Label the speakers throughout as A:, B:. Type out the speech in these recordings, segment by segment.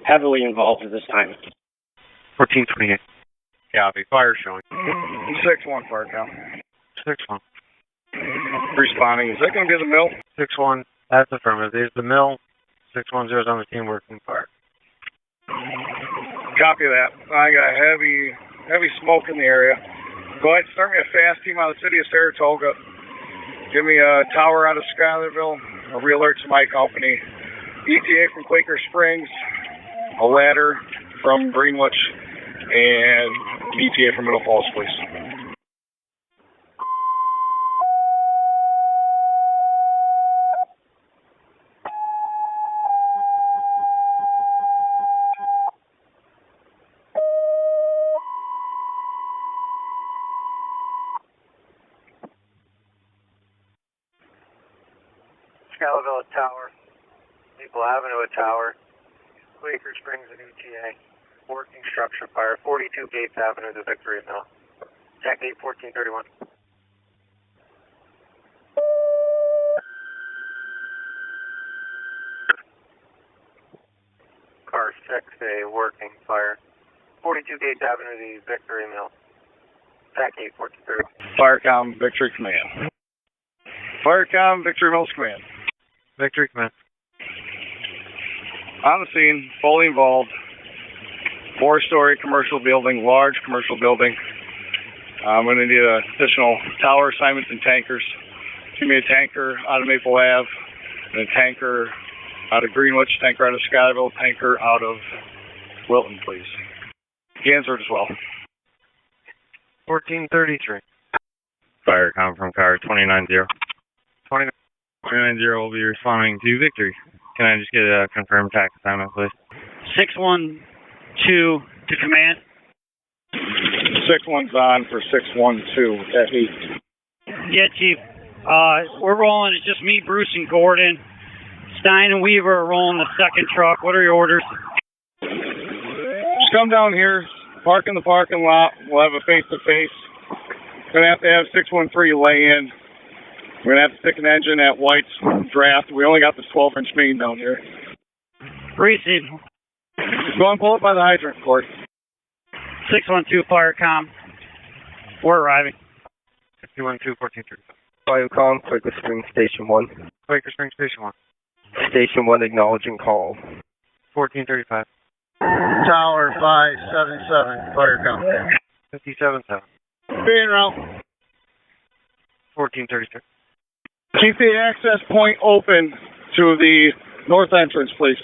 A: heavily involved at this time.
B: 1428.
C: Copy. Fire showing.
D: 6-1 fire count.
B: 6-1.
D: Responding. Is that going to be the mill?
B: 6-1. That's affirmative. There's the mill. 610 is on the team working fire.
D: Copy that. I got heavy smoke in the area. Go ahead and start me a fast team out of the city of Saratoga. Give me a tower out of Schuylerville, a realert to my company, ETA from Quaker Springs, a ladder from Greenwich, and ETA from Middle Falls, please.
B: Schuylerville Tower, Maple Avenue Tower, Quaker Springs and ETA, working structure fire, 42 Gates Avenue to Victory Mill. Tech 8, 1431. Car 6A, working fire, 42 Gates Avenue to Victory Mill. Tech 8, 1430.
D: Firecom, Victory Command. Firecom, Victory Mills Command.
B: Victory Command.
D: On the scene, fully involved. 4-story commercial building, large commercial building. I'm going to need additional tower assignments and tankers. Give me a tanker out of Maple Ave, and a tanker out of Greenwich, tanker out of Schuylerville, tanker out of Wilton, please. Gansford as well.
B: 1433.
C: Firecom from car 290. 290 will be responding to Victory. Can I just get a confirmed attack assignment, please?
A: 612 to command.
D: 6-1's on for 612 at 8.
A: Yeah, Chief. We're rolling. It's just me, Bruce, and Gordon. Stein and Weaver are rolling the second truck. What are your orders?
D: Just come down here, park in the parking lot. We'll have a face-to-face. Going to have 613 lay in. We're going to have to stick an engine at White's draft. We only got this 12-inch main down here.
A: Receive.
D: Go and pull it by the hydrant, Court.
A: 612 Firecom. We're arriving.
B: 612, 1430.
E: Firecom, Quaker Springs Station 1.
B: Quaker Springs Station 1.
E: Station 1 acknowledging call.
B: 1435.
D: Tower 577, Firecom.
B: 577.
D: Being route.
B: 1436.
D: Keep the access point open to the north entrance, please.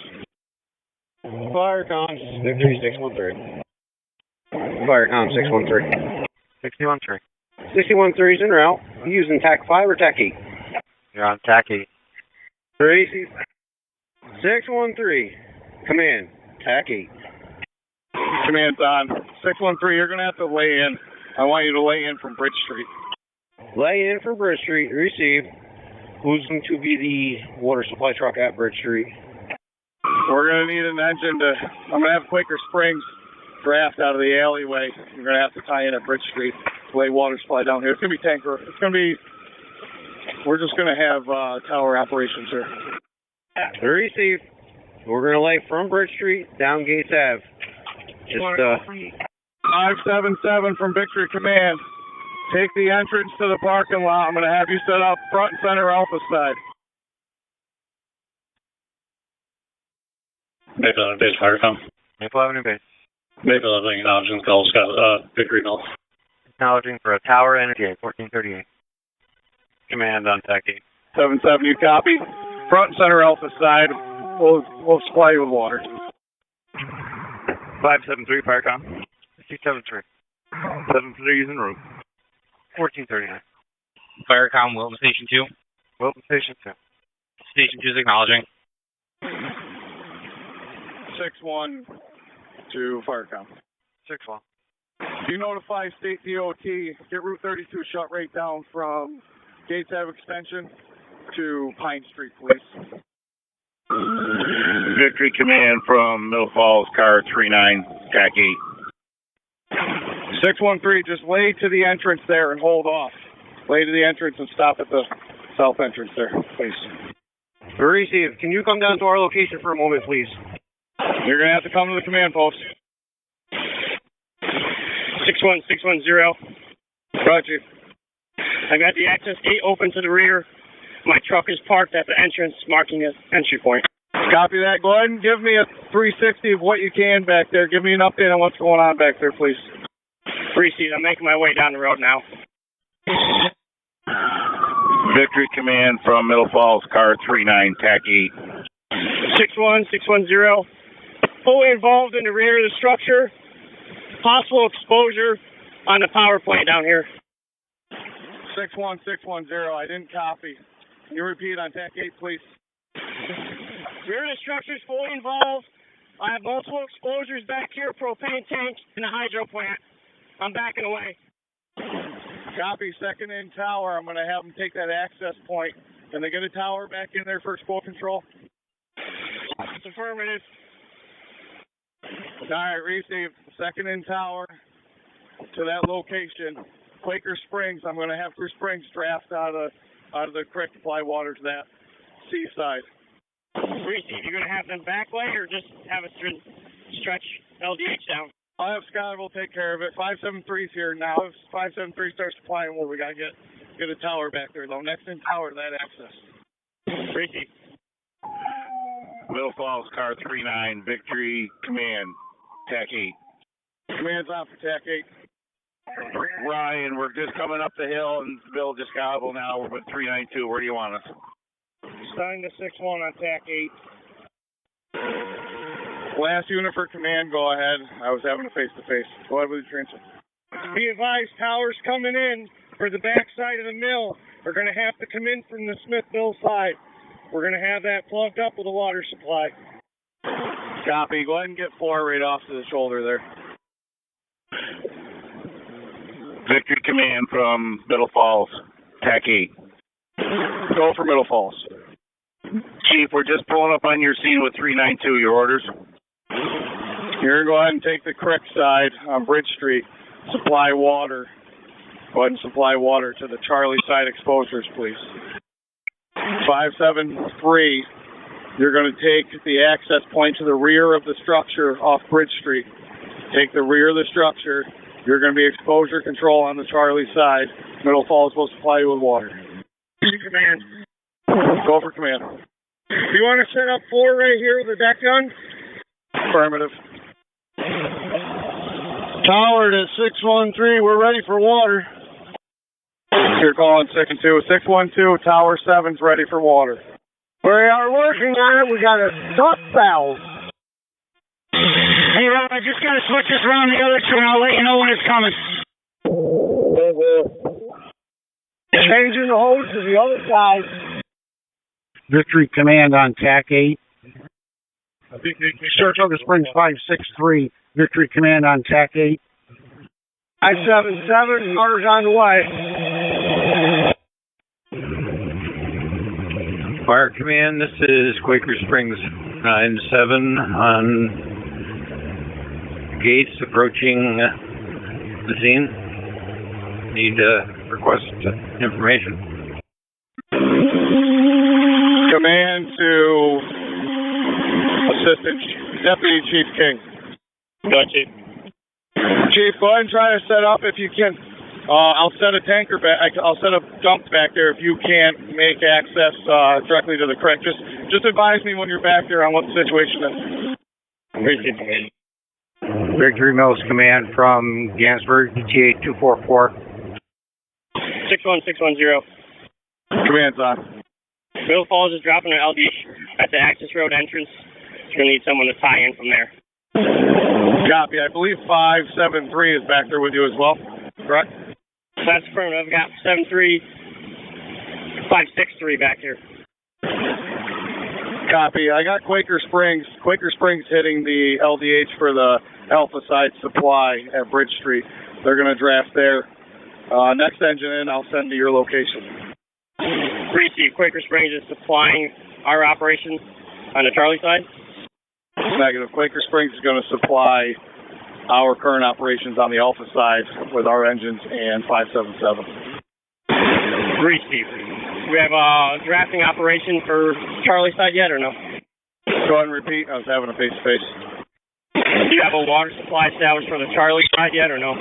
E: Firecom, Victory 613. Firecom 613.
B: 613.
E: 613 is en route. You using TAC 5 or TAC 8?
B: You're on TAC 8.
E: Tracy. 613. Command, TAC 8.
D: Command's on. 613, you're going to have to lay in. I want you to lay in from Bridge Street.
E: Lay in from Bridge Street. Receive. Who's going to be the water supply truck at Bridge Street?
D: We're going to need an engine to... I'm going to have Quaker Springs draft out of the alleyway. We're going to have to tie in at Bridge Street to lay water supply down here. It's going to be tanker. It's going to be... We're just going to have tower operations here.
E: Receive. We're going to lay from Bridge Street down Gates Ave. Just,
D: 577 from Victory Command. Take the entrance to the parking lot. I'm going to have you set up front and center Alpha side.
F: Maple Avenue Base, Firecom.
B: Maple Avenue Base.
F: Maple Avenue acknowledging calls, Victory Mills.
B: Acknowledging for a tower and a TA, 1438.
C: Command on TAC 8.
D: 77, you copy? Front and center Alpha side. We'll supply you with water.
C: 573, Firecom.
B: 673.
C: 73 is en route.
B: 1439.
C: Firecom, Wilton Station 2.
B: Wilton Station 2.
C: Station 2 is acknowledging.
D: 6-1 to Firecom.
B: 6-1.
D: You notify State DOT, get Route 32 shut right down from Gates Ave Extension to Pine Street, please.
G: Victory Command from Middle Falls, car 39, TAC 8.
D: 613, just lay to the entrance there and hold off. Lay to the entrance and stop at the south entrance there, please.
E: Receive. Can you come down to our location for a moment, please?
D: You're going to have to come to the command post.
E: 61610.
D: Roger, Chief.
E: I got the access gate open to the rear. My truck is parked at the entrance, marking an entry point.
D: Copy that. Go ahead and give me a 360 of what you can back there. Give me an update on what's going on back there, please.
E: Receipt. I'm making my way down the road now.
G: Victory Command from Middle Falls, car 39, TAC 8.
E: 61610. Fully involved in the rear of the structure. Possible exposure on the power plant down here.
D: 61610. I didn't copy. Can you repeat on TAC 8, please?
E: Rear of the structure is fully involved. I have multiple exposures back here, propane tank, and a hydro plant. I'm backing away.
D: Copy. Second in tower. I'm going to have them take that access point. Can they get a tower back in there for expo control?
E: It's affirmative.
D: All right, received. Second in tower to that location. Quaker Springs. I'm going to have Quaker Springs draft out of the creek, apply water to that seaside.
E: Receive. You're going to have them back way or just have a stretch LDH down?
D: I'll have Scott. We'll take care of it. 573's here now. If 573 starts supplying water, we got to get a tower back there, though. Next in tower to that access.
E: Receive.
G: Middle Falls, car 39, Victory Command, TAC 8.
D: Command's on for TAC 8.
G: Ryan, we're just coming up the hill, and Bill just gobbled now. We're with 392. Where do you want us?
E: Starting to 6-1 on TAC 8.
D: Last unit for command, go ahead. I was having a face-to-face. Go ahead with the transfer.
E: Be advised, towers coming in for the back side of the mill are going to have to come in from the Smith Mill side. We're going to have that plugged up with a water supply.
D: Copy. Go ahead and get 4 right off to the shoulder there.
G: Victory Command from Middle Falls, TAC 8.
D: Go for Middle Falls.
G: Chief, we're just pulling up on your scene with 392. Your orders?
D: You're going to go ahead and take the correct side on Bridge Street. Supply water. Go ahead and supply water to the Charlie side exposures, please. 573. You're going to take the access point to the rear of the structure off Bridge Street. Take the rear of the structure. You're going to be exposure control on the Charlie side. Middle Falls will supply you with water.
E: Command.
D: Go for command.
E: You want to set up 4 right here with the deck gun?
D: Affirmative.
E: Tower to 613. We're ready for water.
D: You're calling 612. 612, Tower 7's ready for water.
E: We are working on it. We got a duct valve. Hey, I just got to switch this around the other two, and I'll let you know when it's coming. Changing the hose to the other side.
H: Victory Command on TAC 8. Saratoga Springs 563. Victory Command on TAC 8.
E: I-77, cars on the way.
I: Fire Command, this is Quaker Springs 9-7 on gates approaching the scene. Need request information.
D: Command to Assistant Deputy Chief King.
E: Go ahead, Chief.
D: Chief, go ahead and try to set up if you can. I'll set a tanker back. I'll set a dump back there if you can't make access directly to the creek. Just advise me when you're back there on what the situation is.
H: Victory Mills Command from Gansburg, TA 244.
E: 61610.
D: Command's on.
E: Middle Falls is dropping an LD at the access road entrance. It's going to need someone to tie in from there.
D: Copy. I believe 573 is back there with you as well. Correct?
E: That's affirmative. I've got 73, 563 back here.
D: Copy. I got Quaker Springs. Quaker Springs hitting the LDH for the Alpha side supply at Bridge Street. They're going to draft there. Next engine in, I'll send to your location.
E: Receive. Quaker Springs is supplying our operation on the Charlie side.
D: Negative. Quaker Springs is going to supply our current operations on the Alpha side with our engines and 577.
E: Receive. Do we have a drafting operation for Charlie side yet or no?
D: Go ahead and repeat. I was having a face-to-face.
A: Do you have a water supply established for the Charlie side yet, or no?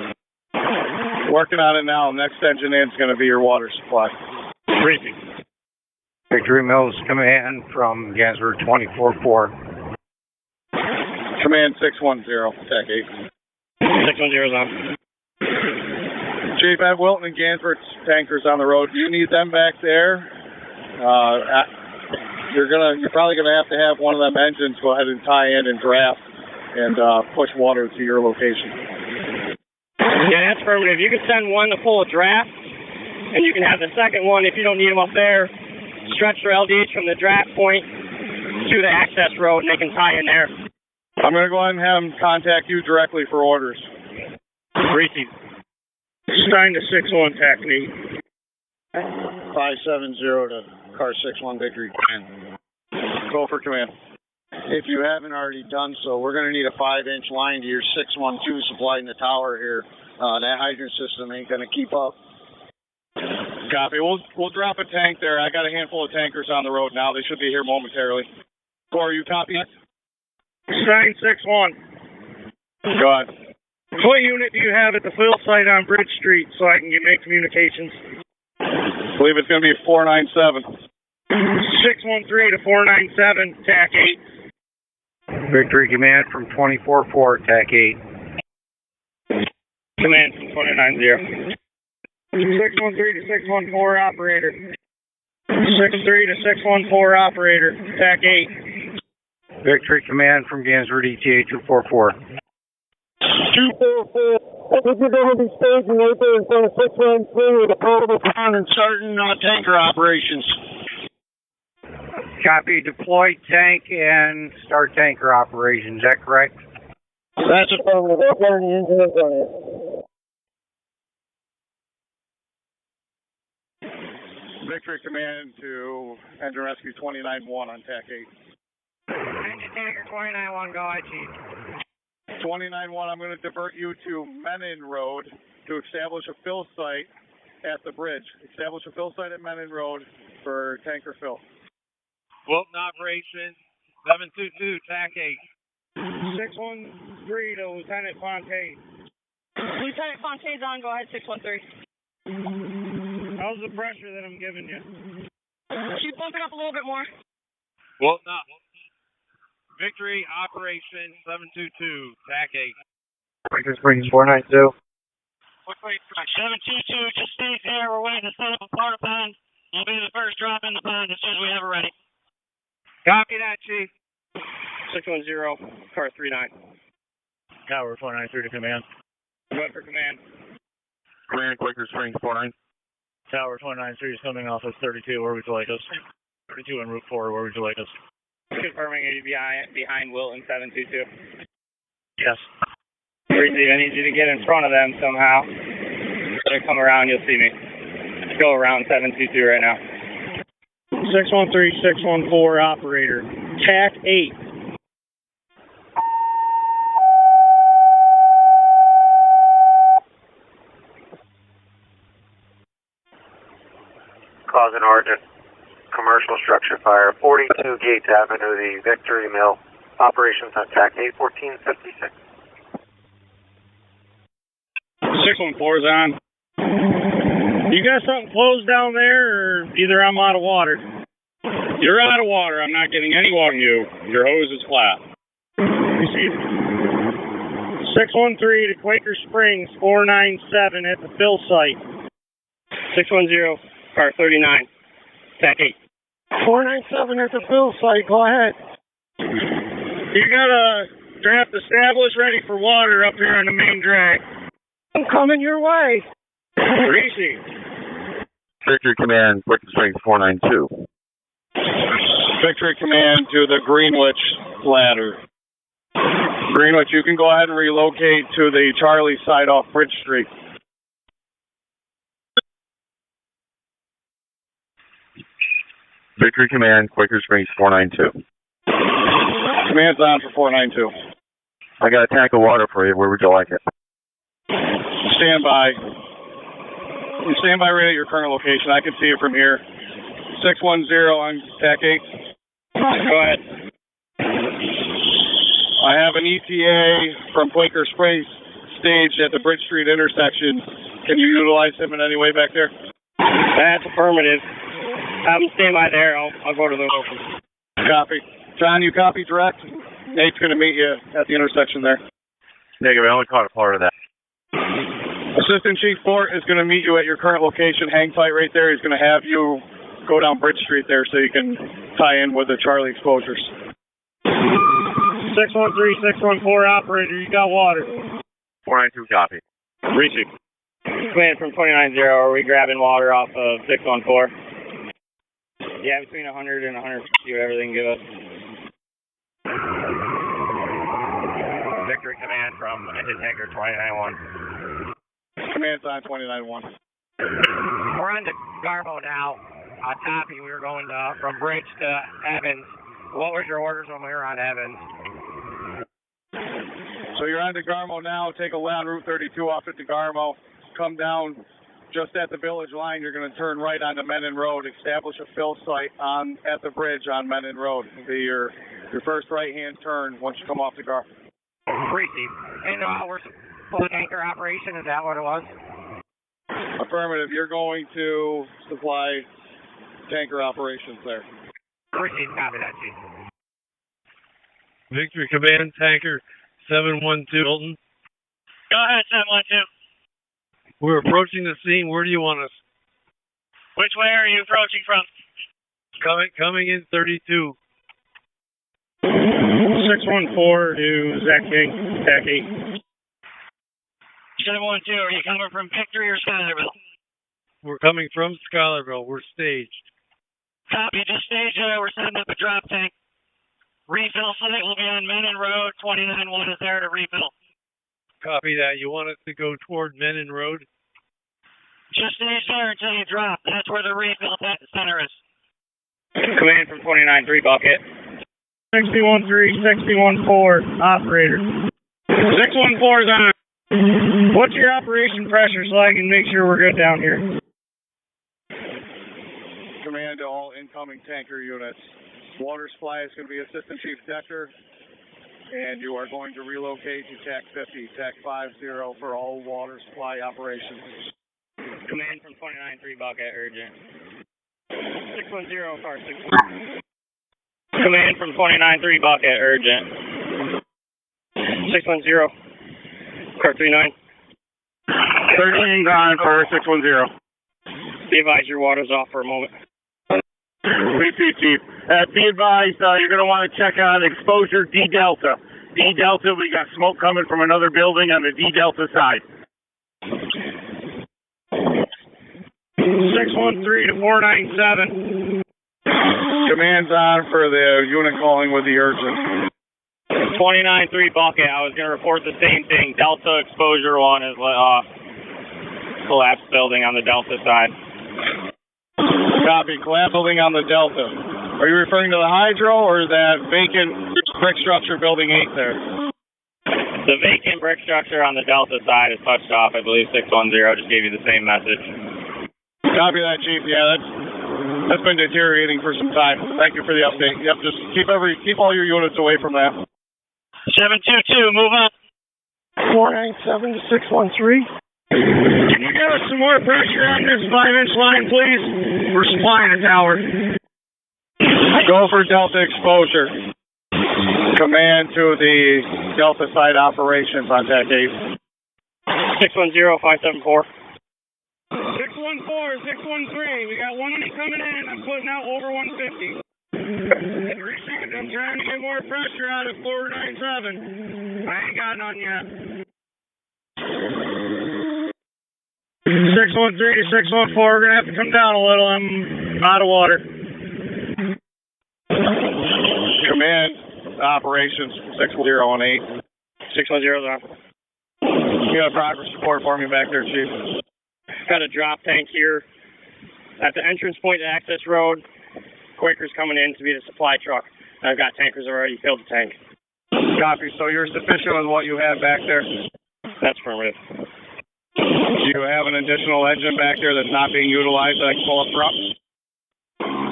D: Working on it now. Next engine in is going to be your water supply.
A: Briefing.
H: Victory Mills Command from Gansford 24-4.
D: Command 610, TAC 8.
A: 610 is on.
D: Chief, I have Wilton and Gansford's tankers on the road. Do you need them back there? You're probably gonna have one of them engines go ahead and tie in and draft and push water to your location.
A: Yeah, that's perfect. If you could send one to pull a draft, and you can have the second one if you don't need them up there, stretch their LDH from the draft point to the access road, and they can tie in there.
D: I'm gonna go ahead and have them contact you directly for orders.
A: Briefing.
E: Stein to 6-1, TAC 8.
D: 570 to car 6-1 Victory. Go for command.
H: If you haven't already done so, we're going to need a 5-inch line to your 612 supplying the tower here. That hydrant system ain't going to keep up.
D: Copy. We'll drop a tank there. I got a handful of tankers on the road now. They should be here momentarily. Corey, you copy it?
E: Stein 6-1.
D: Go ahead.
E: What unit do you have at the fill site on Bridge Street so I can make communications?
D: I believe it's going to be 497.
E: 613 to 497, TAC 8.
H: Victory Command from 24-4, TAC 8.
A: Command from 490.
E: 613 to 614 operator. 63 to 614 operator, TAC 8.
H: Victory Command from Gansford ETA 244.
E: 244. We're going to be staging right there in front of 613 with a portable pond and starting tanker operations.
H: Copy. Deploy tank and start tanker operations. Is that correct?
E: That's affirmative. That's where the engine is running.
D: Victory Command to Engine Rescue 291 on TAC 8.
A: Engine tanker 291, go ahead, Chief.
D: 291, I'm going to divert you to Menin Road to establish a fill site at the bridge. Establish a fill site at Menin Road for tanker fill.
C: Wilton operation 722, TAC 8.
E: 613 to Lieutenant Fontaine.
A: Lieutenant Fontaine's on, go ahead, 613.
E: How's the pressure that I'm giving you?
A: Keep bumping up a little bit more.
C: Wilton up. Victory operation 722, TAC 8.
H: Victory Springs 492.
A: Quickly, 722, just stays here. We're waiting to set up a part pond. You'll be the first drop in the pond as soon as we have it ready.
C: Copy that, Chief.
A: 610, car 39.
F: Tower 493 to command.
A: Good for command.
G: Command, Quaker Springs 49.
F: Tower 493 is coming off of 32. Where would you like us? 32 en route 4. Where would you like us?
A: Confirming you behind Wilton 722.
F: Yes.
A: Receive, I need you to get in front of them somehow. When I come around, you'll see me. Go around 722 right now.
E: 613, 614 operator. TAC 8.
B: Cause an urgent commercial structure fire, 42 Gates Avenue, the Victory Mill. Operations on TAC 8, 1456.
E: 614's on. You got something closed down there, or either I'm out of water?
D: You're out of water. I'm not getting any water from you. Your hose is flat.
E: 613 to Quaker Springs 497 at the fill site.
A: 610, car 39. TAC 8.
E: 497 at the fill site. Go ahead. You got a draft established, ready for water up here on the main drag. I'm coming your way.
A: Greasy.
G: Victory Command, Quaker Springs 492.
D: Victory Command to the Greenwich ladder. Greenwich, you can go ahead and relocate to the Charlie side off Bridge Street.
G: Victory Command, Quaker Springs 492.
D: Command's on for 492.
G: I got a tank of water for you. Where would you like it?
D: Stand by. You stand by right at your current location. I can see it from here. 610 on TAC 8.
A: Go ahead.
D: I have an ETA from Quaker Springs staged at the Bridge Street intersection. Can you utilize him in any way back there?
A: That's affirmative. Have them stay by there. I'll go to the local.
D: Copy. John, you copy direct? Nate's going to meet you at the intersection there.
C: Negative, I only caught a part of that.
D: Assistant Chief Fort is going to meet you at your current location. Hang tight right there. He's going to have you go down Bridge Street there so you can tie in with the Charlie exposures.
E: 613, 614 operator, you got water.
C: 492 copy.
A: Receive. Command from 290, are we grabbing water off of 614? Yeah, between 100 and 150, whatever they can give us.
C: Victory command from his anchor 291.
D: Command's on 291.
A: We're on to Garbo now. Copy, we were going from Bridge to Evans. What was your orders when we were on Evans?
D: So you're on DeGarmo now. Take a left on Route 32 off at DeGarmo. Come down just at the village line. You're going to turn right onto Menin Road. Establish a fill site at the bridge on Menin Road. It'll be your first right-hand turn once you come off the car.
A: Receive. And we're full anchor operation. Is that what it was?
D: Affirmative. You're going to supply tanker operations there.
A: Receive. Copy that, Chief.
J: Victory Command, tanker 712 Hilton.
E: Go ahead, 712.
J: We're approaching the scene. Where do you want us?
E: Which way are you approaching from?
J: Coming in 32.
E: 614 to Zach 8. 712, are you coming from Victory or Schuylerville?
J: We're coming from Schuylerville. We're staged.
E: Copy, just stage there. We're setting up a drop tank. Refill site will be on Menin Road. 291 is there to refill.
J: Copy that. You want us to go toward Menin Road?
E: Just stage there until you drop. That's where the refill center is.
A: Command from 293 bucket.
E: 613, 614, operator. 614 is on. What's your operation pressure so I can make sure we're good down here?
D: Command to all incoming tanker units. Water supply is going to be Assistant Chief Decker, and you are going to relocate to TAC 50, TAC 50 for all water supply operations.
A: Command from 293 bucket, urgent. 610, car 6. Command from 293 bucket, urgent. 610, car 39.
D: 13 gone for 610.
A: Be advised your water's off for a moment.
G: Repeat, Chief. Be advised, you're going to want to check on exposure D Delta. D Delta, we got smoke coming from another building on the D Delta side.
E: 613 to 497.
D: Command's on for the unit calling with the urgent.
A: 293 bucket. I was going to report the same thing. Delta exposure 1 is collapsed building on the Delta side.
D: Copy. Collapsed building on the Delta. Are you referring to the hydro or that vacant brick structure building 8 there?
A: The vacant brick structure on the Delta side is touched off. I believe 610 just gave you the same message.
D: Copy that, Chief. Yeah, that's been deteriorating for some time. Thank you for the update. Yep, just keep all your units away from that.
E: 722, move up. 497 to 613. Can you give us some more pressure on this 5-inch line, please? We're supplying a tower.
D: Go for Delta exposure. Command to the Delta side operations on TAC 8.
A: 610, 574.
E: 614, 613. We got one coming in. I'm putting out over 150. I'm trying to get more pressure out of 497. I ain't got none yet. 613 to 614. We're going to have to come down a little. I'm out of water.
D: Command operations 610 on 8.
A: 610 on.
D: You got progress report for me back there, Chief.
A: Got a drop tank here at the entrance point to Access Road. Quaker's coming in to be the supply truck. I've got tankers already filled the tank.
D: Copy. So you're sufficient with what you have back there?
A: That's affirmative.
D: Do you have an additional engine back there that's not being utilized that I can pull up front?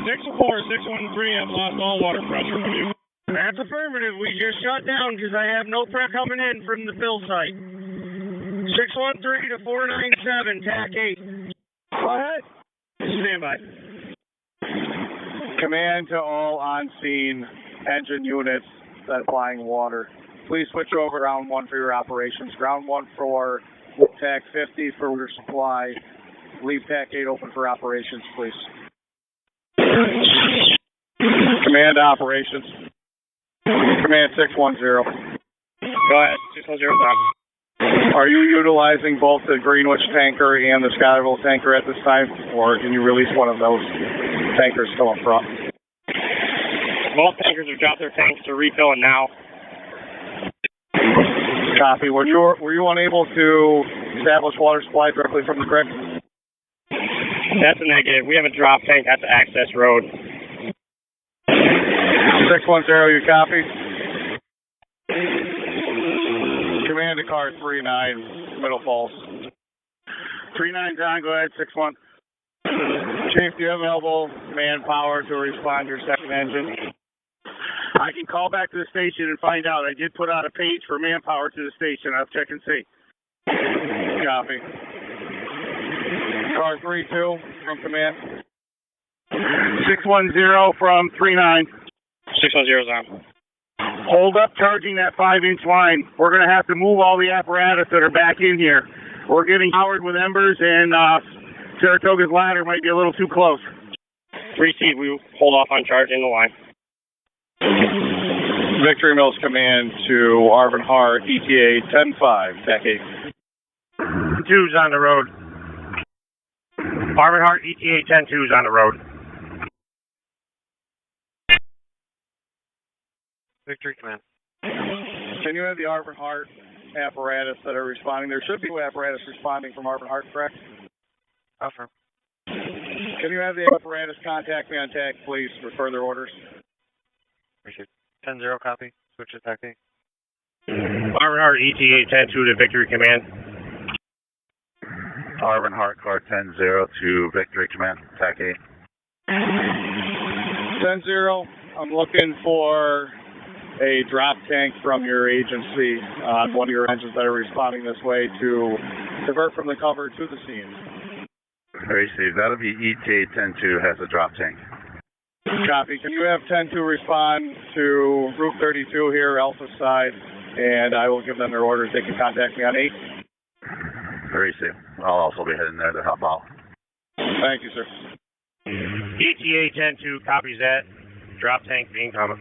E: 614, 613. I've lost all water pressure from you. That's affirmative. We just shut down because I have no threat coming in from the fill site. 613 to 497, TAC 8. Go ahead. Stand by.
D: Command to all on-scene engine units that are flying water. Please switch over to ground 1 for your operations. Ground 1 for TAC 50 for your supply. Leave TAC 8 open for operations, please. Command operations. Command 610.
A: Go ahead, 610.
D: Are you utilizing both the Greenwich tanker and the Scottville tanker at this time, or can you release one of those tankers still up front?
A: Both tankers have dropped their tanks to refilling now.
D: Copy. Were you unable to establish water supply directly from the creek?
A: That's a negative. We have a drop tank at the access road.
D: 610, you copy? Command to car 39, Middle Falls. 39's on, go ahead, 61. Chief, do you have available manpower to respond to your second engine?
G: I can call back to the station and find out. I did put out a page for manpower to the station. I'll check and see.
D: Copy. Car 32 from command.
G: 610 from 39.
A: 610's on.
G: Hold up charging that 5-inch line. We're going to have to move all the apparatus that are back in here. We're getting powered with embers, and Saratoga's ladder might be a little too close.
A: Receive, we hold off on charging the line.
D: Victory Mills Command to Arvin Hart, ETA 10-5, TAC 8.
G: 2's on the road.
A: Arvin Hart, ETA 10-2's on the road.
C: Victory Command.
D: Can you have the Arvin Hart apparatus that are responding? There should be apparatus responding from Arvin Hart, correct?
C: Affirm.
D: Can you have the apparatus contact me on TAC, please, for further orders?
C: Appreciate it. 10-0 copy. Switch to TAC 8.
A: Arvin Hart, ETA 10-2 to Victory Command.
K: Arvin Hart, car 10-0 to Victory Command, TAC 8.
D: 10-0, I'm looking for a drop tank from your agency on one of your engines that are responding this way to divert from the cover to the scene.
K: Received. That'll be ETA 10-2 has a drop tank.
D: Copy. Can you have 10-2 respond to Route 32 here, Alpha side, and I will give them their orders. They can contact me on 8.
K: Received. I'll also be heading there to help out.
D: Thank you, sir.
A: ETA 10-2 copies that. Drop tank being coming.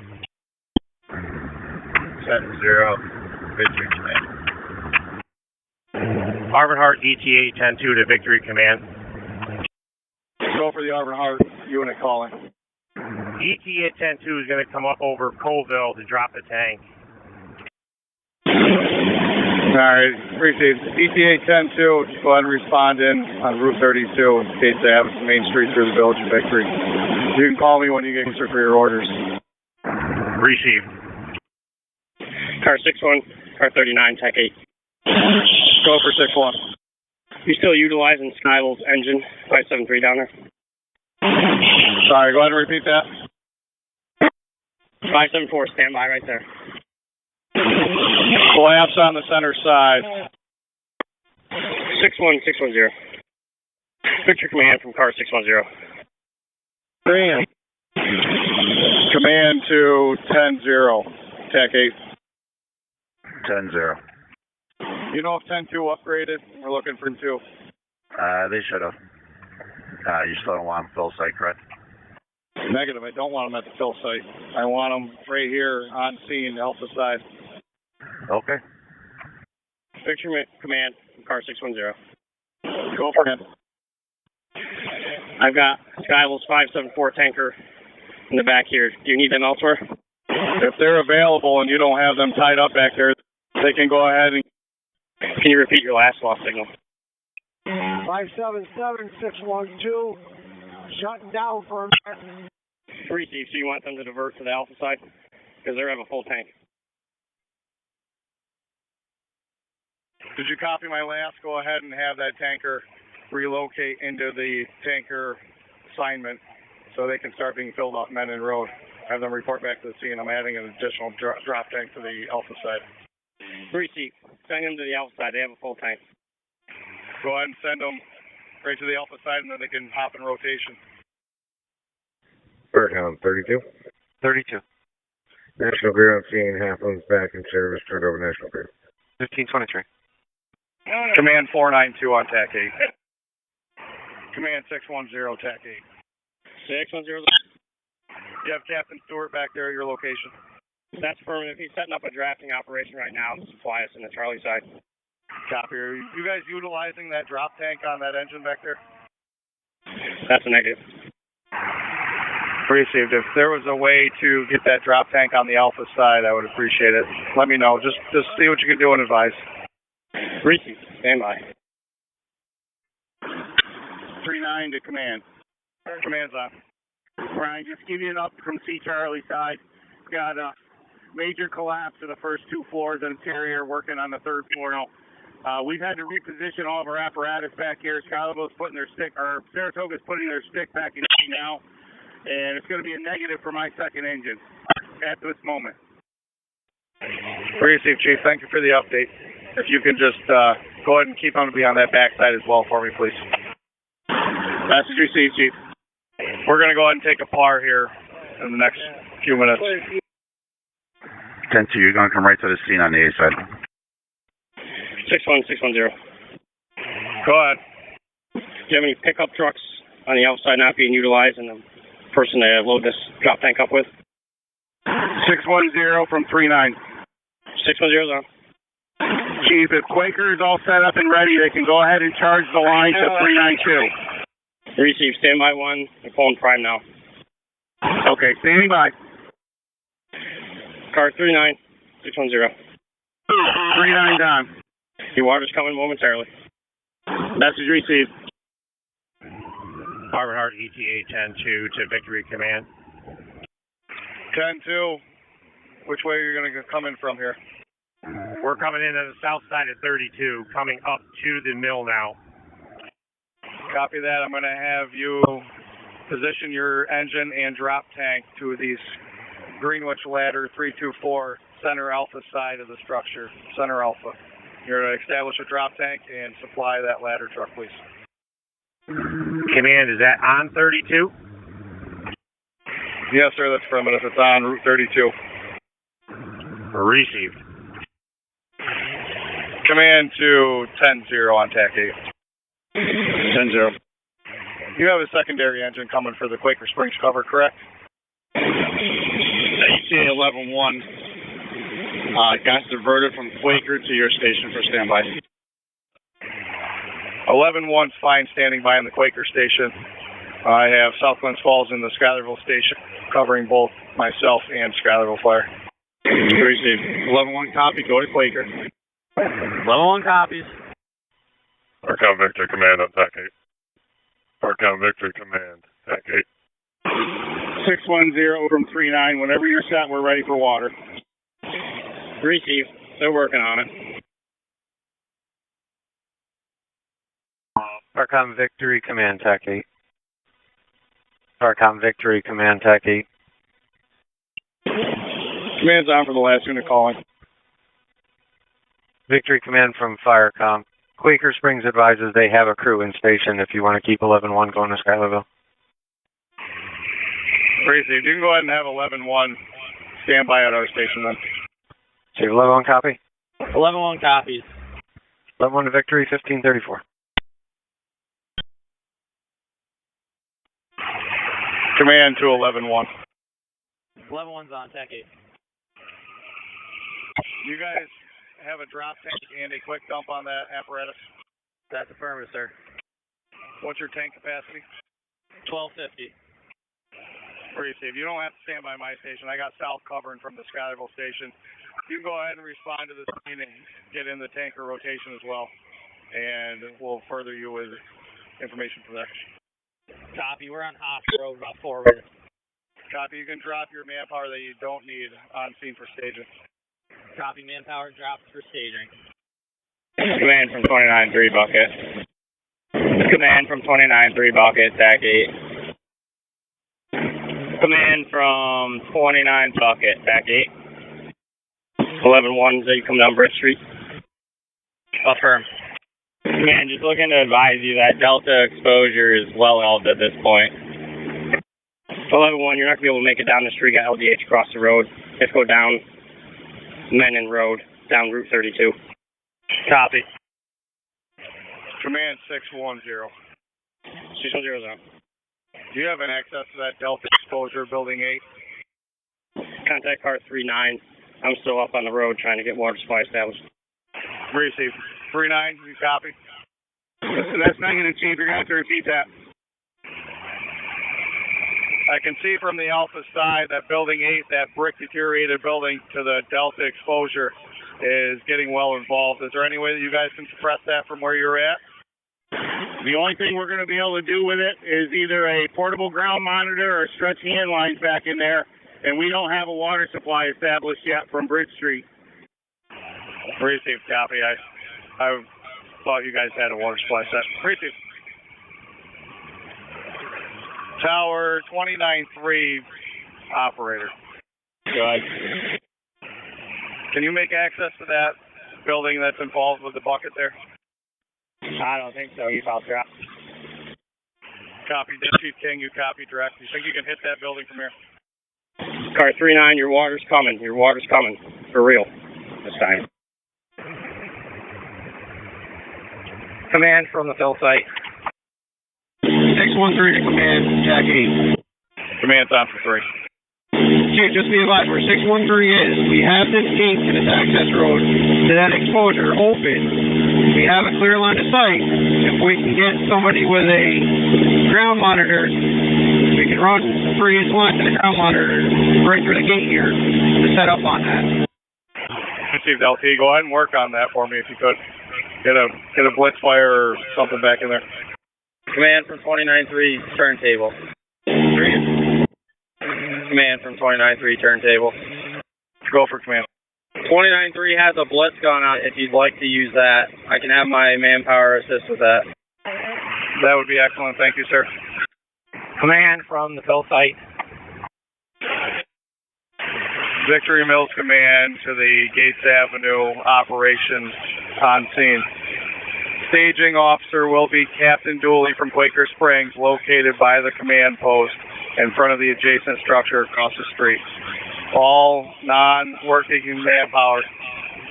K: 7-0, Victory Command.
A: Arvin Hart, ETA 10-2 to Victory Command.
D: Go for the Arvin Hart unit calling.
A: ETA 10-2 is going to come up over Colville to drop the tank.
D: All right, received. ETA 10-2, just go ahead and respond in on Route 32 in case they have the main street through the village of Victory. You can call me when you get closer for your orders.
A: Received. Car 61, car 39, TAC 8.
D: Go for 61.
A: You still utilizing Skylow's engine, 573 down there?
D: Sorry, go ahead and repeat that.
A: 574, stand by right there.
D: Collapse on the center side.
A: 61610. Victory Command from car 610.
D: Command to 10-0, TAC 8.
K: 10-0.
D: You know if 10-2 upgraded? We're looking for 2.
K: They should have. You still don't want them fill site, correct?
D: Negative. I don't want them at the fill site. I want them right here on scene, Alpha side.
K: Okay.
A: Victory Command from car 610.
D: Go for him.
A: I've got Skylow's 574 tanker in the back here. Do you need them elsewhere?
D: If they're available and you don't have them tied up back there, they can go ahead and...
A: Can you repeat your last lost signal?
E: 577-612, shutting down for a minute.
A: Receive, so you want them to divert to the Alpha side? Because they have a full tank.
D: Did you copy my last? Go ahead and have that tanker relocate into the tanker assignment so they can start being filled off Menon Road. Have them report back to the scene. I'm adding an additional drop tank to the Alpha side.
A: Receive. Send them to the Alpha side. They have a full tank.
D: Go ahead and send them right to the Alpha side, and then they can hop in rotation.
L: Fire 32.
I: 32.
L: National Grid on scene, Halfland's back in service, turned over National Grid.
I: 1523.
D: Command 492 on TAC 8. Command 610, TAC 8.
A: 610.
D: You have Captain Stewart back there at your location.
A: That's affirmative. He's setting up a drafting operation right now to supply us in the Charlie side.
D: Copy. Are you guys utilizing that drop tank on that engine back there?
A: That's a negative.
D: Received. If there was a way to get that drop tank on the Alpha side, I would appreciate it. Let me know. Just see what you can do and advise.
A: Received. Stand by.
G: 39 to command.
D: Command's on.
G: Brian, just give you an up from C Charlie side. Got a major collapse of the first 2 floors interior, working on the 3rd floor now. We've had to reposition all of our apparatus back here. Saratoga's putting their stick back in now. And it's going to be a negative for my second engine at this moment.
D: Received, Chief. Thank you for the update. If you could just go ahead and keep on on that backside as well for me, please.
G: Message received, Chief.
D: We're going to go ahead and take a par here in the next few minutes.
K: 10-2, you're going to come right to the scene on the A side.
A: 610.
D: Go ahead.
A: Do you have any pickup trucks on the outside not being utilized and the person to load this drop tank up with?
G: 610 from 39.
A: 610's on.
G: Chief, if Quaker is all set up and ready, they can go ahead and charge the line to 392.
A: Receive. Standby 1. They're pulling prime now.
G: Okay, standing by.
A: Car 39. 610.
G: 39 down.
A: Your water's coming momentarily.
G: Message received.
F: Harvard Hart ETA 10-2 to Victory Command.
D: 10-2. Which way are you going to come in from here?
F: We're coming in on the south side of 32, coming up to the mill now.
D: Copy that. I'm going to have you position your engine and drop tank to these Greenwich ladder 324 center Alpha side of the structure, center Alpha. You're going to establish a drop tank and supply that ladder truck, please.
F: Command, is that on 32?
D: Yes, sir, that's affirmative. It's on Route 32.
F: Received.
D: Command to 10-0 on TAC 8.
G: 10-0.
D: You have a secondary engine coming for the Quaker Springs cover, correct?
G: ETA 11-1. Got diverted from Quaker to your station for standby.
D: 11-1's fine, standing by in the Quaker station. I have South Glens Falls in the Schuylerville station, covering both myself and Schuylerville Fire.
G: Received. 11-1 copy, go to Quaker.
F: 11-1 copies.
L: Arcon Victory Command on TAC 8. Arcon Victory Command, TAC 8.
G: 610 from 39. Whenever you're set, we're ready for water.
A: Receive. They're working on it.
I: Arcon Victory Command, TAC 8. Arcon Victory Command, TAC 8.
D: Command's on for the last unit calling.
I: Victory Command from Firecom. Quaker Springs advises they have a crew in station if you want to keep 11-1 going to Schuylerville.
D: Received. You can go ahead and have 11-1 stand by at our station then.
I: So 11-1 copy?
F: 11-1 copies.
I: 11-1 to Victory, 1534.
D: Command to 11-1.
F: 11-1's on TAC 8.
D: You guys have a drop tank and a quick dump on that apparatus?
F: That's affirmative, sir.
D: What's your tank capacity?
F: 1250.
D: Received. You don't have to stand by my station. I got south covering from the Schuylerville station. You can go ahead and respond to this scene and get in the tanker rotation as well. And we'll further you with information from there.
F: Copy. We're on Haas Road, about 4 minutes.
D: Copy. You can drop your manpower that you don't need on scene for staging.
F: Copy. Manpower drops for staging.
A: Command from 29-3 bucket. Command from 29-3 bucket, TAC 8. Command from 29 Bucket, back 8. 11-1, so you come down Bridge Street. Affirm. Command, just looking to advise you that Delta exposure is well held at this point. 11-1, you're not going to be able to make it down the street. Got LDH across the road. Just go down Menon Road, down Route 32. Copy.
D: Command 610.
A: 610 is on.
D: Do you have an access to that Delta exposure, Building 8?
A: Contact car 39. I'm still up on the road trying to get water supply established.
D: Received. 39, you copy?
G: Listen, that's not going to change. You're going to have to repeat that.
D: I can see from the Alpha side that Building 8, that brick deteriorated building to the Delta exposure, is getting well involved. Is there any way that you guys can suppress that from where you're at?
G: The only thing we're going to be able to do with it is either a portable ground monitor or stretch hand lines back in there, and we don't have a water supply established yet from Bridge Street.
D: Received, copy. I thought you guys had a water supply set. Received. Tower 29-3, operator.
A: Good.
D: Can you make access to that building that's involved with the bucket there?
A: I don't think so. You foul trap.
D: Copy. Chief King, you copy direct. You think you can hit that building from here?
A: Car 39, your water's coming. Your water's coming. For real. This time. Command from the fill site.
E: 613 to command, Jack 8.
D: Command's on for 3.
E: Chief, just be advised where 613 is. We have this gate to this access road to that exposure open. We have a clear line of sight. If we can get somebody with a ground monitor, we can run 3-inch line to the ground monitor right through the gate here to set up on that.
D: Received, LT. Go ahead and work on that for me if you could. Get a blitz fire or something back in there.
A: Command from 29-3, turntable. Command from 29-3, turntable.
D: Go for command.
A: 29-3 has a blitz gun out if you'd like to use that. I can have my manpower assist with that.
D: That would be excellent. Thank you, sir.
A: Command from the fill site.
D: Victory Mills Command to the Gates Avenue operation on scene. Staging officer will be Captain Dooley from Quaker Springs, located by the command post in front of the adjacent structure across the street. All non-working manpower,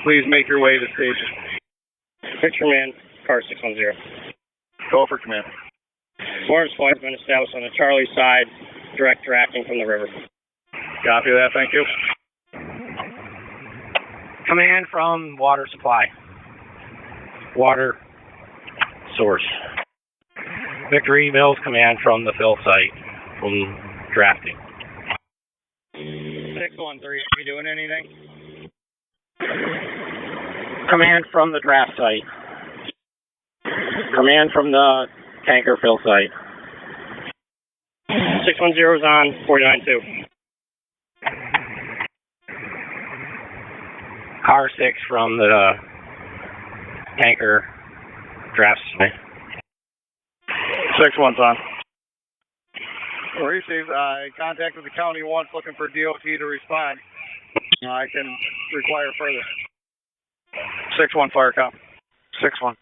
D: please make your way to staging.
A: Picture man, car 610.
D: Go for command.
A: Water supply has been established on the Charlie side, direct drafting from the river.
D: Copy that, thank you.
A: Command from water supply. Water source. Victory Mills Command from the fill site, from drafting. 613, are you doing anything? Command from the draft site. Command from the tanker fill site. 610 is on, 49-2. Car 6 from the tanker draft site.
D: 6-1's on. Received. I contacted the county once looking for DOT to respond. I can require further. 6-1 fire cop.
I: 6-1.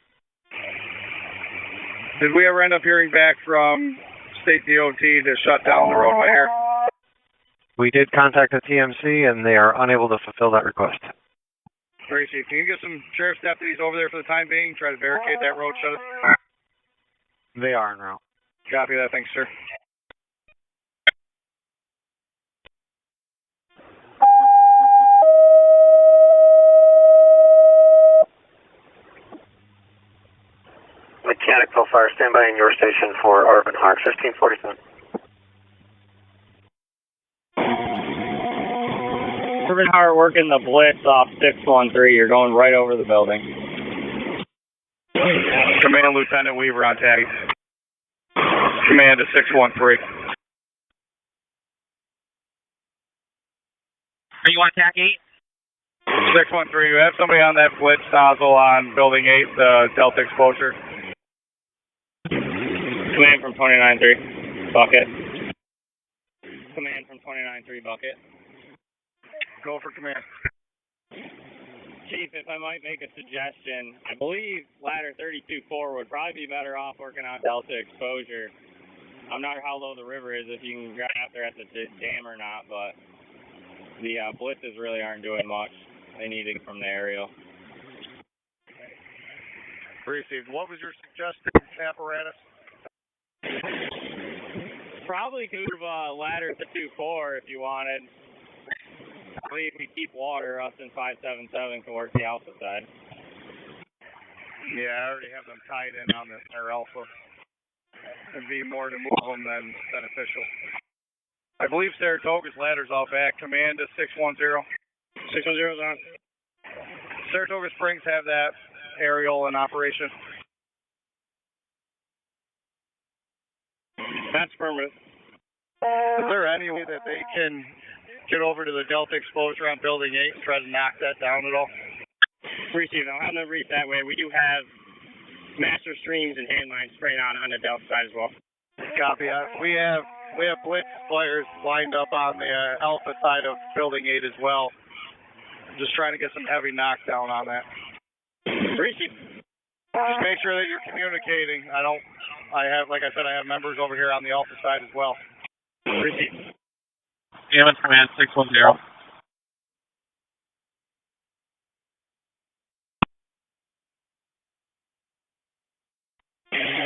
D: Did we ever end up hearing back from state DOT to shut down the roadway here?
I: We did contact the TMC and they are unable to fulfill that request.
D: Received. Can you get some sheriff's deputies over there for the time being? Try to barricade that road, shut it?
I: They are en route.
D: Copy that. Thanks, sir.
B: Mechanical fire, stand by in your station for Urban Heart, 1547.
A: Urban Heart working the blitz off 613. You're going right over the building.
D: Command Lieutenant Weaver on tag. Command to 613.
A: Are you on TAC 8?
D: 613, you have somebody on that blitz nozzle on Building 8, the Delta exposure.
A: Command from 29-3. Bucket. Command 29-3 bucket.
D: Go for command.
A: Chief, if I might make a suggestion, I believe ladder 32-4 would probably be better off working on delta exposure. I'm not sure how low the river is, if you can get out there at the dam or not, but the blitzes really aren't doing much. They need it from the aerial.
D: Received. What was your suggested apparatus?
A: Probably move ladder to 2-4 if you wanted. I believe if we keep water, us in 577 can work the alpha side.
D: Yeah, I already have them tied in on their alpha. It'd be more to move them than beneficial. I believe Saratoga's ladder's off back. Command to 610.
A: 610's on.
D: Saratoga Springs have that aerial in operation.
A: That's affirmative.
D: Is there any way that they can get over to the delta exposure on building 8 and try to knock that down at all?
A: Received. I'll have them reach that way. We do have master streams and hand lines spraying on the delta side as well.
D: Copy. We have blitz players lined up on the alpha side of building 8 as well. Just trying to get some heavy knockdown on that.
A: Received.
D: Just make sure that you're communicating. Like I said, I have members over here on the alpha side as well.
A: Received.
E: EMS command 610.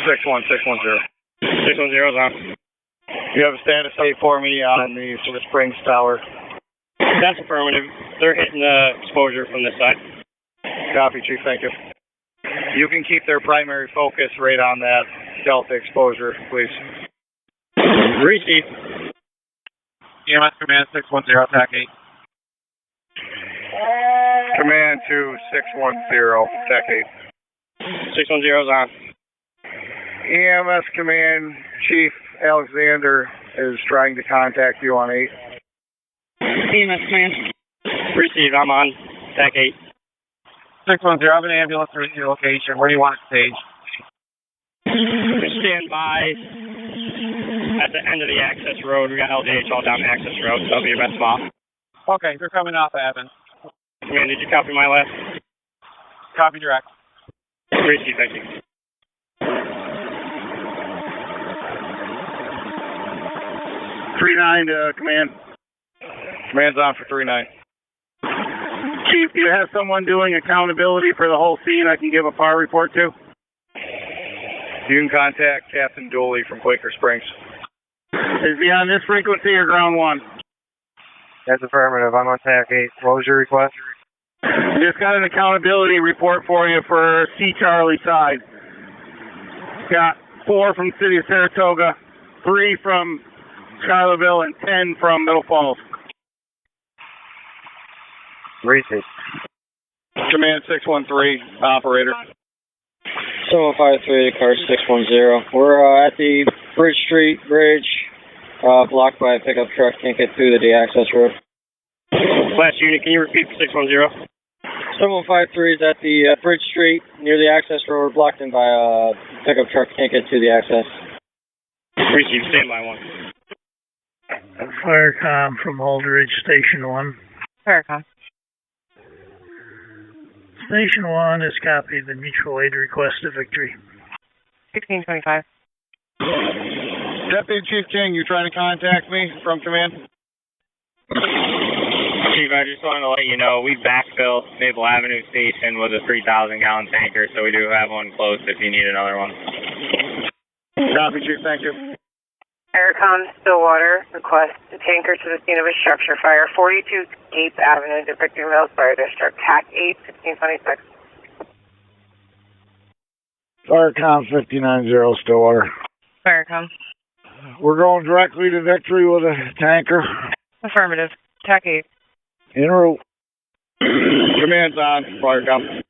D: 610.
A: 610's on.
D: You have a status update for me on the Silver Springs Tower?
A: That's affirmative. They're hitting the exposure from this side.
D: Copy, Chief. Thank you. You can keep their primary focus right on that delta exposure, please.
A: Received.
E: EMS command 610, TAC 8.
D: Command to 610, TAC 8.
A: 610's on.
D: EMS command, Chief Alexander is trying to contact you on 8.
A: EMS command. Received. I'm on. TAC 8.
E: 610, I have an ambulance reaching your location. Where do you want it staged?
A: Stand by at the end of the access road. We got LDH all down the access road, so that'll be your best spot.
E: Okay, they're coming off Athens.
A: Command, did you copy my last?
E: Copy direct.
A: Received. Thank you.
D: Command. Command's on for 3-9.
G: Chief, do you have someone doing accountability for the whole scene I can give a fire report to?
D: You can contact Captain Dooley from Quaker Springs.
G: Is he on this frequency or ground 1?
I: That's affirmative. I'm on TAC 8. What was your request?
G: Just got an accountability report for you for C. Charlie side. Got 4 from the city of Saratoga, 3 from Schuylerville, and 10 from Middle Falls.
I: Received.
D: Command 613, operator.
M: 7153, car 610. We're at the Bridge Street Bridge, blocked by a pickup truck. Can't get through the access road.
A: Last unit, can you repeat for 610?
M: 7153 is at the Bridge Street near the access road, blocked in by a pickup truck. Can't get to the access.
A: Received. Stand by 1.
N: Firecom from Aldridge, Station 1.
O: Firecom.
N: Station 1 has copied the mutual aid request to Victory.
O: 1625.
D: Deputy Chief King, you trying to contact me from command?
A: Chief, I just wanted to let you know we backfilled Maple Avenue Station with a 3,000-gallon tanker, so we do have one close if you need another one.
D: Copy, Chief. Thank you.
O: Aircom Stillwater requests a tanker to the scene of a structure fire, 42 Gates Avenue, the Victory Mills Fire District, TAC 8, 1626.
H: Firecom 590 Stillwater.
O: Firecom.
H: We're going directly to Victory with a tanker.
O: Affirmative. TAC 8.
H: En route.
D: Command's on. Firecom.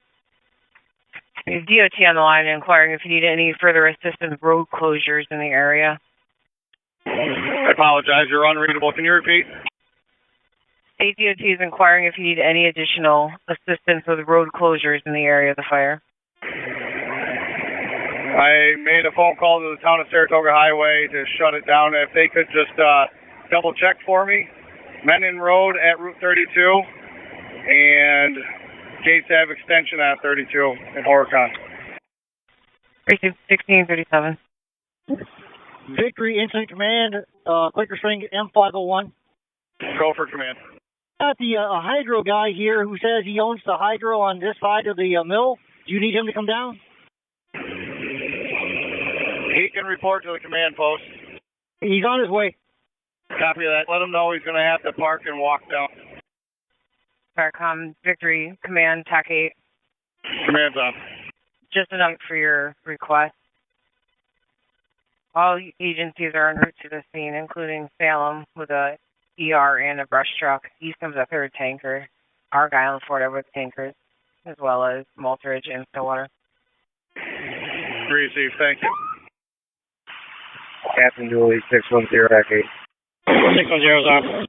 O: DOT on the line inquiring if you need any further assistance with road closures in the area.
D: I apologize. You're unreadable. Can you repeat?
O: State DOT is inquiring if you need any additional assistance with road closures in the area of the fire.
D: I made a phone call to the town of Saratoga Highway to shut it down. If they could just double check for me. Menon Road at Route 32 and Gates Ave extension at 32 in Horicon.
O: 1637.
P: Victory Incident Command, Quaker Spring M501.
D: Go for command.
P: Got the hydro guy here who says he owns the hydro on this side of the mill. Do you need him to come down?
D: He can report to the command post.
P: He's on his way.
D: Copy that. Let him know he's going to have to park and walk down.
O: Firecom, Victory, Command, TAC 8.
D: Command's on.
O: Just a note for your request. All agencies are en route to the scene, including Salem with a ER and a brush truck. East comes a third tanker. Argyle and Fort Edward tankers, as well as Maltridge and Stillwater.
D: Receive, thank you.
I: Captain Julie, 610 back 8.
A: 610's on.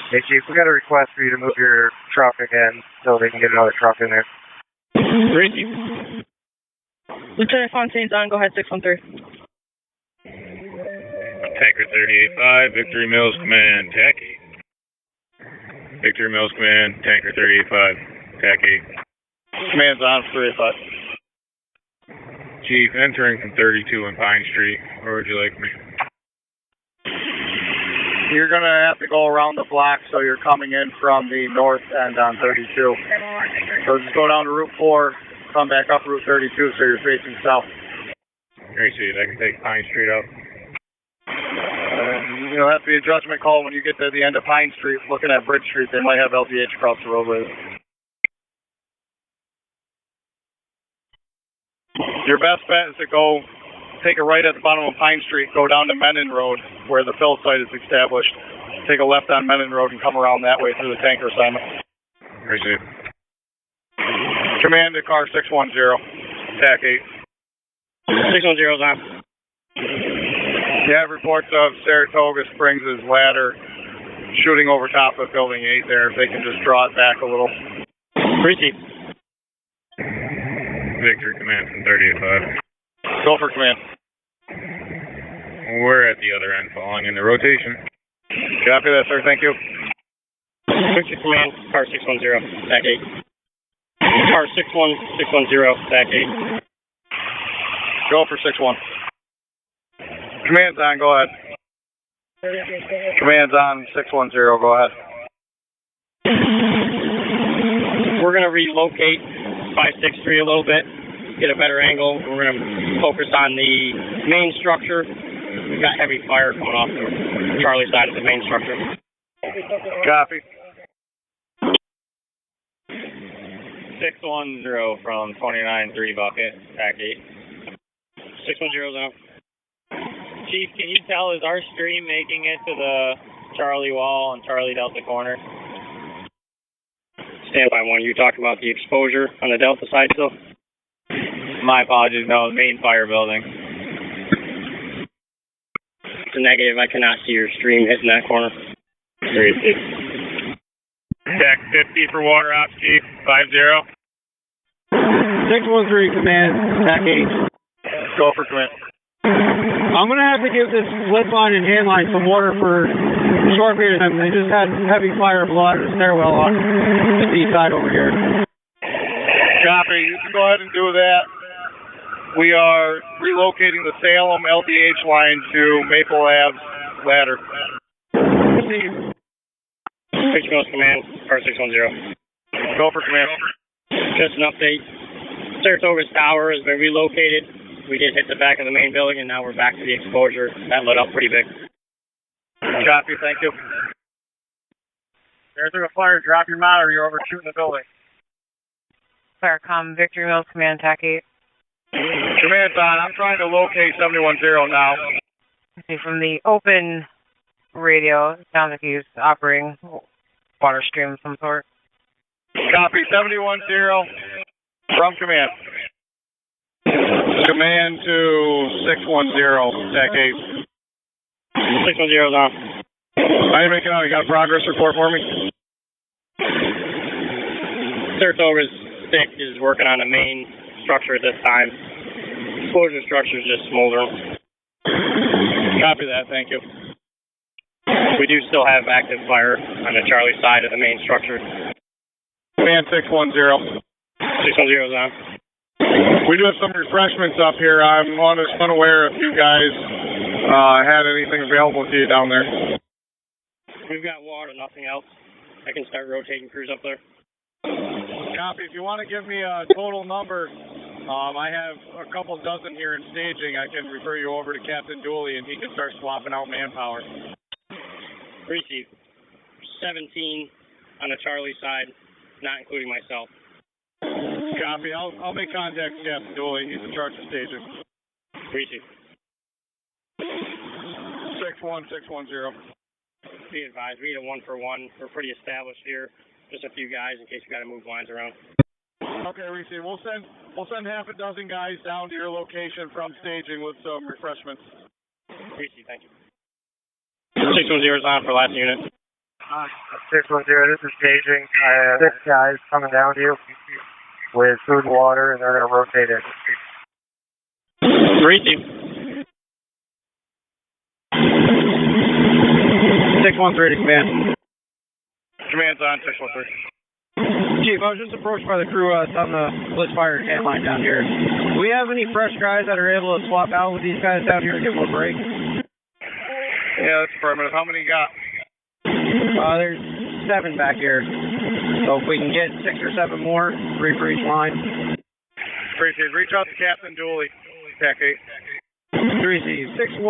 I: Hey, Chief, we got a request for you to move your truck again so they can get another truck in there.
A: Receive. Lieutenant Fontaine's on. Go ahead, 613.
L: Tanker 38-5, Victory Mills Command, TAC 8. Victory Mills Command, Tanker 38-5, TAC 8.
D: Command's on, 385.
L: Chief, entering from 32 in Pine Street. Where would you like me?
D: You're going to have to go around the block, so you're coming in from the north end on 32. So just go down to Route 4, come back up Route 32, so you're facing south.
L: Receive, I can take Pine Street up.
D: You'll have to be a judgment call when you get to the end of Pine Street, looking at Bridge Street. They might have LDH across the roadway. Your best bet is to go take a right at the bottom of Pine Street, go down to Menon Road, where the fill site is established. Take a left on Menon Road and come around that way through the tanker assignment.
L: Receive.
D: Command to car 610, TAC 8.
A: 610's on.
D: You have reports of Saratoga Springs' ladder shooting over top of Building 8 there. If they can just draw it back a little.
A: Receive.
L: Victory Command from 38-5.
D: Go for command.
L: We're at the other end, falling into rotation.
D: Copy that, sir. Thank you.
A: Victory Command, car 610, TAC 8. Car 610, TAC 8.
D: Go for 6-1. Command's on, go ahead. Command's on, 610, go ahead.
A: We're going to relocate 563 a little bit, get a better angle. We're going to focus on the main structure. We've got heavy fire coming off the Charlie side of the main structure.
D: Copy.
A: 610 from 29-3 bucket, TAC 8. 610's out. Chief, can you tell, is our stream making it to the Charlie wall and Charlie Delta corner? Standby 1, you talked about the exposure on the Delta side still? My apologies, no, main fire building. It's a negative, I cannot see your stream hitting that corner.
L: TAC 50 for water ops, Chief, 50.
E: 613 command, TAC 8.
D: Go for command.
E: I'm going to have to give this lift line and hand line some water for a short period of time. They just had heavy fire blow out of the stairwell on the east side over here.
D: Copy. You can go ahead and do that. We are relocating the Salem LDH line to Maple Ave ladder.
A: Victory Mills Command, car 610.
D: Go for command.
A: Just an update. Saratoga's tower has been relocated. We just hit the back of the main building, and now we're back to the exposure. That lit up pretty big.
D: Copy, thank you. There's a fire. Drop your mount or you're overshooting the building.
O: Firecom, Victory Mills Command, TAC 8.
D: Command's on. I'm trying to locate 710 now.
O: See, from the open radio, it sounds like he's operating water stream of some sort.
D: Copy, 710 from command. Command to 610, TAC 8.
A: 610's on.
D: How are you making out? You got a progress report for me?
A: Saratoga's stick is working on the main structure at this time. Exposure structure is just smoldering.
D: Copy that, thank you.
A: We do still have active fire on the Charlie side of the main structure.
D: Command 610.
A: 610 is on.
D: We do have some refreshments up here. I'm unaware if you guys had anything available to you down there.
A: We've got water, nothing else. I can start rotating crews up there.
D: Copy. If you want to give me a total number, I have a couple dozen here in staging. I can refer you over to Captain Dooley, and he can start swapping out manpower.
A: Receive. 17 on the Charlie side, not including myself.
D: Copy. I'll make contact with Captain Dooley. He's in charge of staging.
A: Receive.
D: 61610.
A: Be advised, we need a 1-for-1. We're pretty established here. Just a few guys in case you got to move lines around.
D: Okay, receive. We'll send half a dozen guys down to your location from staging with some refreshments.
A: Receive, thank you. 610 is on for last unit.
I: 610, this is staging. I have 6 guys coming down to you with food and water, and they're going to rotate in.
A: Receive.
E: 613 to command.
D: Command's on, 613.
E: Chief, I was just approached by the crew on the Blitz Fire can line down here. Do we have any fresh guys that are able to swap out with these guys down here and give them a break?
D: Yeah, that's affirmative. How many you got?
E: There's 7 back here. So if we can get 6 or 7 more, 3 for each line.
D: Appreciate it. Reach out to Captain Dooley, Tech 8.
E: 613,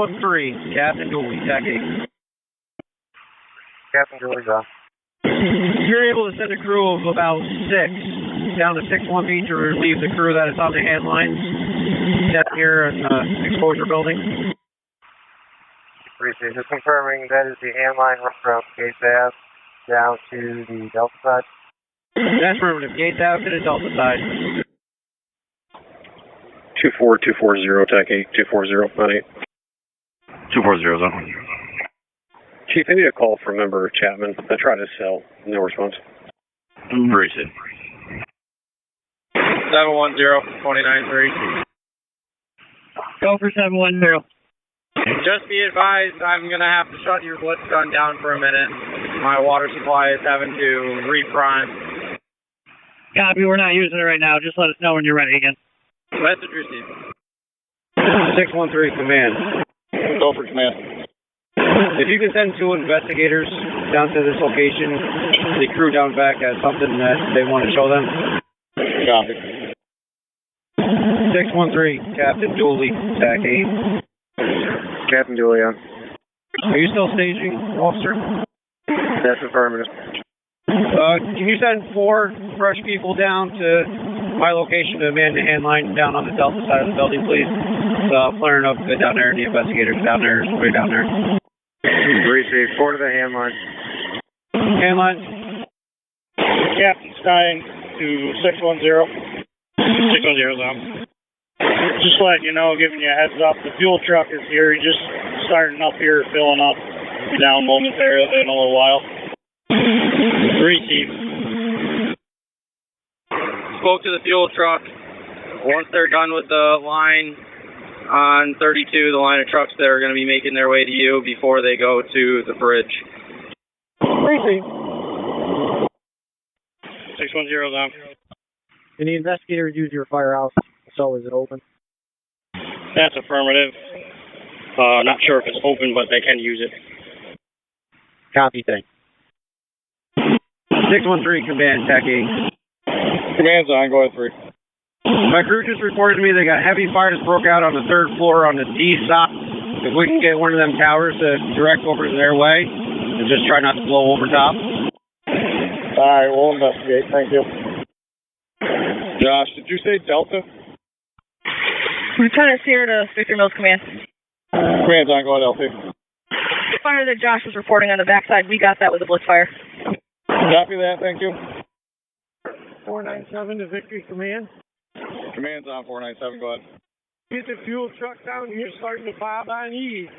E: Captain Dooley, Tech 8.
I: Captain Dooley's on.
E: If you're able to send a crew of about 6 down to 6-1B to relieve the crew that is on the hand lines down here in the exposure building.
I: Appreciate it. Just confirming that is the hand line from Gates Ave down to the Delta side.
E: That's affirmative. Gates Ave to the Delta side.
Q: 24240, Tech 8, 240, not 8.
L: 240 is on.
Q: Chief, I need a call from member Chapman. I tried to cell, no response.
L: Receive.
M: 710-293.
E: Go for 710.
M: Just be advised, I'm going to have to shut your blitz gun down for a minute. My water supply is having to reprime.
E: Copy, we're not using it right now. Just let us know when you're ready again.
M: Message received.
E: 613, command.
D: Go for command.
E: If you can send 2 investigators down to this location, the crew down back has something that they want to show them.
D: Copy.
E: 613, Captain Dooley, Tech 8.
I: Captain Dooley on.
E: Are you still staging, officer?
I: That's affirmative.
E: Can you send 4 fresh people down to my location to man the hand line down on the Delta side of the building, please? Flaring up down there, the investigators down there, way down there.
I: Receive. 4 to the hand line.
E: Hand line.
A: Captain Stein to 610. 610 is on.
G: Just letting you know, giving you a heads up, the fuel truck is here. He's just starting up here, filling up down momentarily in a little while.
A: Receive.
M: Spoke to the fuel truck. Once they're done with the line on 32, the line of trucks that are going to be making their way to you before they go to the bridge.
E: Receive.
A: 610 is on.
P: Can the investigators use your firehouse? So is it open?
A: That's affirmative. Not sure if it's open, but they can use it.
P: Copy, thanks.
E: 613, command, Tech 8.
D: Command's on, go ahead, 3.
E: My crew just reported to me they got heavy fire that broke out on the 3rd floor on the D stop. If we can get one of them towers to direct over to their way, and just try not to blow over top.
D: Alright, we'll investigate, thank you. Josh, did you say Delta?
R: Lieutenant Sear to Victory Mills Command.
D: Command's on, go ahead, LP.
R: The fire that Josh was reporting on the backside, we got that with a blitz fire.
D: Copy that, thank you.
N: 497 to Victory Command.
D: Command's on, 497, go ahead.
N: Get the fuel truck down here starting to bob on E.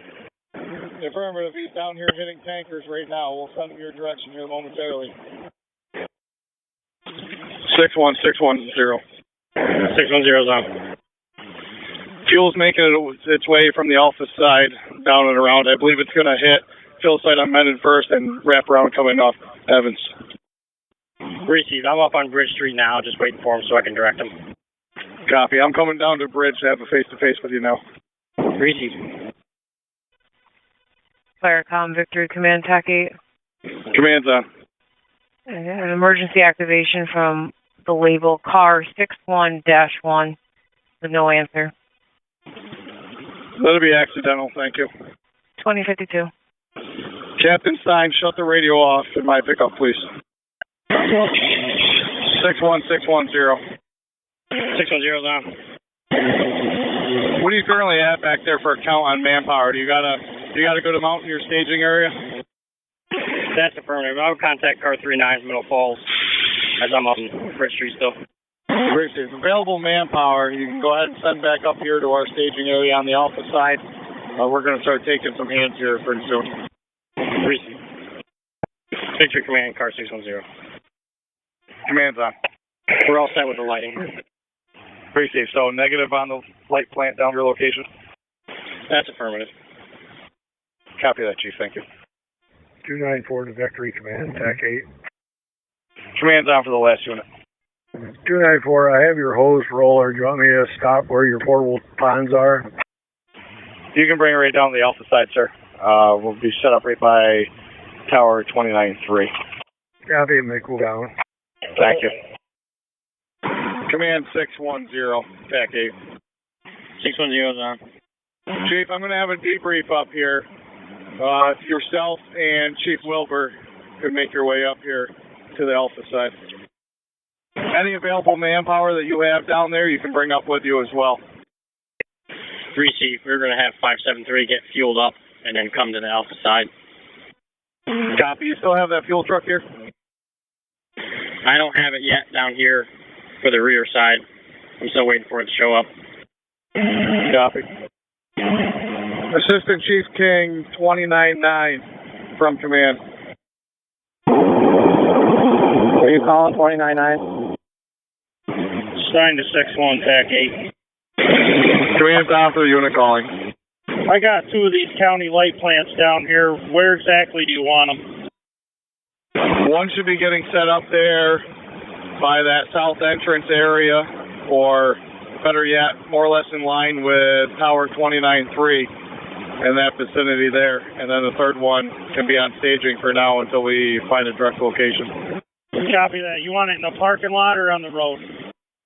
D: Affirmative, he's down here hitting tankers right now. We'll send him your direction here momentarily. 61610.
A: 610 is on.
D: Fuel's making its way from the Alpha side down and around. I believe it's going to hit fill site on Menon first and wrap around coming off Evans.
A: Receive. I'm up on Bridge Street now, just waiting for him so I can direct him.
D: Copy. I'm coming down to Bridge to have a face-to-face with you now.
A: Receive.
O: Firecom Victory Command TAC 8.
D: Command's on.
O: An emergency activation from the label car 61-1 with no answer.
D: That'll be accidental, thank you.
O: 2052.
D: Captain Stein, shut the radio off in my pickup, please. 61610.
A: 610's on.
D: What do you currently have back there for a count on manpower? Do you got a good amount in your staging area?
A: That's affirmative. I'll contact car 39 Middle Falls as I'm up on Bridge Street still.
D: Great. There's available manpower. You can go ahead and send back up here to our staging area on the Alpha side. We're going to start taking some hands here pretty soon.
A: Receive. Victory Command, car 610.
D: Command's on.
A: We're all set with the lighting.
D: Pretty safe. So negative on the light plant down your location?
A: That's affirmative.
D: Copy that, Chief. Thank you.
N: 294 to Victory Command, TAC 8.
D: Command's on for the last unit.
N: 294, I have your hose roller. Do you want me to stop where your portable ponds are?
D: You can bring it right down the Alpha side, sir. We'll be set up right by Tower 29-3.
N: Copy, may cool down.
D: Thank you. Command 610, TAC 8.
A: 610's on.
D: Chief, I'm going to have a debrief up here. Yourself and Chief Wilbur could make your way up here to the Alpha side. Any available manpower that you have down there, you can bring up with you as well.
A: Receive. We're going to have 573 get fueled up and then come to the Alpha side.
D: Copy. You still have that fuel truck here?
A: I don't have it yet down here for the rear side. I'm still waiting for it to show up.
D: Copy. Assistant Chief King, 29-9 from command.
E: Are you calling 29-9?
A: Signed to 6-1, TAC 8.
D: Command's on for the unit calling.
G: I got two of these county light plants down here. Where exactly do you want them?
D: One should be getting set up there by that south entrance area, or better yet, more or less in line with Tower 29-3 in that vicinity there. And then the third one can be on staging for now until we find a direct location.
G: Copy that. You want it in the parking lot or on the road?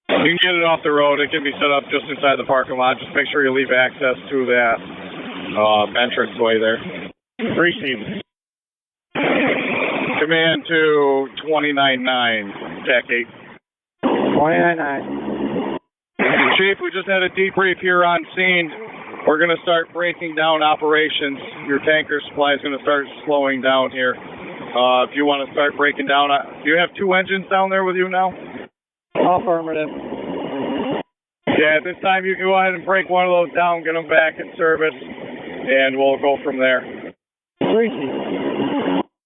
D: You can get it off the road. It can be set up just inside the parking lot. Just make sure you leave access to that entrance way there.
G: Receive.
D: Command to 29-9, TAC 8.
E: 29-9.
D: Chief, we just had a debrief here on scene. We're going to start breaking down operations. Your tanker supply is going to start slowing down here. If you want to start breaking down, do you have two engines down there with you now?
E: Affirmative.
D: Yeah, at this time you can go ahead and break one of those down, get them back in service, and we'll go from there.
E: Receive.